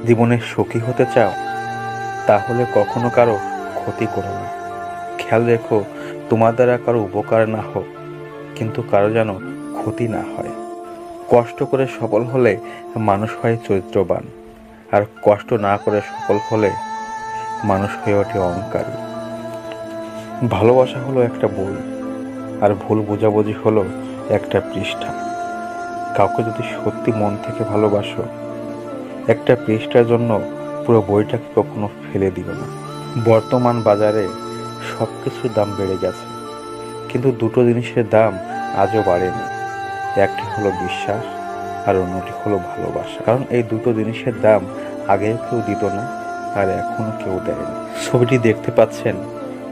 জীবনে সুখী হতে চাও, তাহলে কখনো কারো ক্ষতি করো না। খেয়াল রেখো, তোমার দ্বারা কারো উপকার না হোক, কিন্তু কারো যেন ক্ষতি না হয়। কষ্ট করে সফল হলে মানুষ হয় চরিত্রবান, আর কষ্ট না করে সফল হলে মানুষ হয়ে ওঠে অহংকারী। ভালোবাসা হলো একটা বই, আর ভুল বোঝাবুঝি হলো একটা পৃষ্ঠা। কাউকে যদি সত্যি মন থেকে ভালোবাসো, একটা পৃষ্ঠার জন্য পুরো বইটাকে কখনো ফেলে দিও না। বর্তমান বাজারে সব কিছুর দাম বেড়ে গেছে, কিন্তু দুটো জিনিসের দাম আজও বাড়েনি। একটি হলো বিশ্বাস, আর অন্যটি হলো ভালোবাসা। কারণ এই দুটো জিনিসের দাম আগেও কেউ দিত না, আর এখনো কেউ দেয়নি। ছবিটি দেখতে পাচ্ছেন,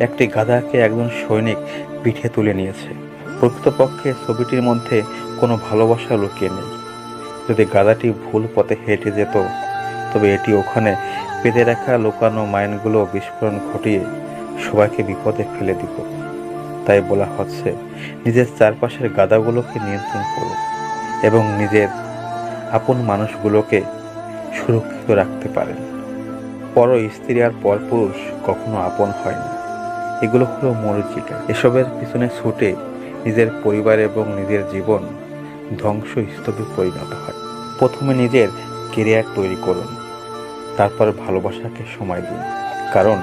একটি গাধাকে একজন সৈনিক পিঠে তুলে নিয়েছে। প্রকৃতপক্ষে ছবিটির মধ্যে কোনো ভালোবাসা লুকিয়ে নেই। যদি গাধাটি ভুল পথে হেঁটে যেত, তবে এটি ওখানে পেতে রাখা লুকানো মাইনগুলো বিস্ফোরণ ঘটিয়ে সবাইকে বিপদে ফেলে দিত। তাই বলা হচ্ছে, নিজের চারপাশের গাধাগুলোকে নিয়ন্ত্রণ করুন এবং নিজের আপন মানুষগুলোকে সুরক্ষিত রাখতে পারেন। পর স্ত্রী আর পরপুরুষ কখনো আপন হয় না। এগুলো হলো মরীচিকা। এসবের পিছনে ছুটে নিজের পরিবার এবং নিজের জীবন ধ্বংসস্তূপে পরিণত হয়। প্রথমে নিজের কেরিয়ার তৈরি করুন, তারপর ভালোবাসাকে সময় দিন। কারণ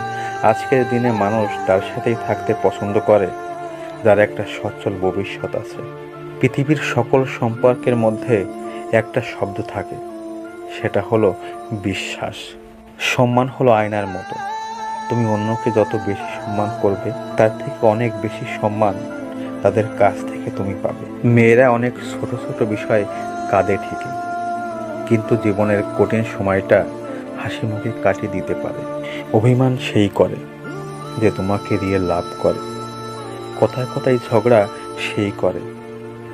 আজকের দিনে মানুষ তার সাথেই থাকতে পছন্দ করে যার একটা সচ্ছল ভবিষ্যৎ আছে। পৃথিবীর সকল সম্পর্কের মধ্যে একটা শব্দ থাকে, সেটা হলো বিশ্বাস। সম্মান হলো আয়নার মতো। তুমি অন্যকে যত বেশি সম্মান করবে, তার থেকে অনেক বেশি সম্মান তাদের কাছ থেকে তুমি পাবে। মেয়েরা অনেক ছোট ছোট বিষয় কাঁদে ঠিকই, কিন্তু জীবনের কঠিন সময়টা হাসি মুখে কাটিয়ে দিতে পারে। অভিমান সেই করে যে তোমাকে দিয়ে লাভ করে। কথায় কথায় ঝগড়া সেই করে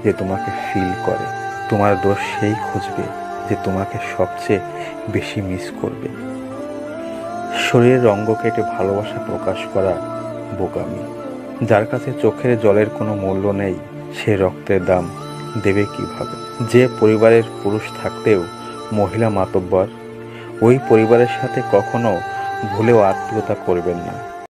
যে তোমাকে ফিল করে। তোমার দোষ সেই খুঁজবে যে তোমাকে সবচেয়ে বেশি মিস করবে। শরীরের অঙ্গ কেটে ভালোবাসা প্রকাশ করা বোকামি। যার কাছে চোখের জলের কোনো মূল্য নেই, সে রক্তের দাম দেবে কিভাবে? যে পরিবারের পুরুষ থাকতেও মহিলা মাতব্বর, ওই পরিবারের সাথে কখনো ভুলেও আত্মীয়তা করবেন না।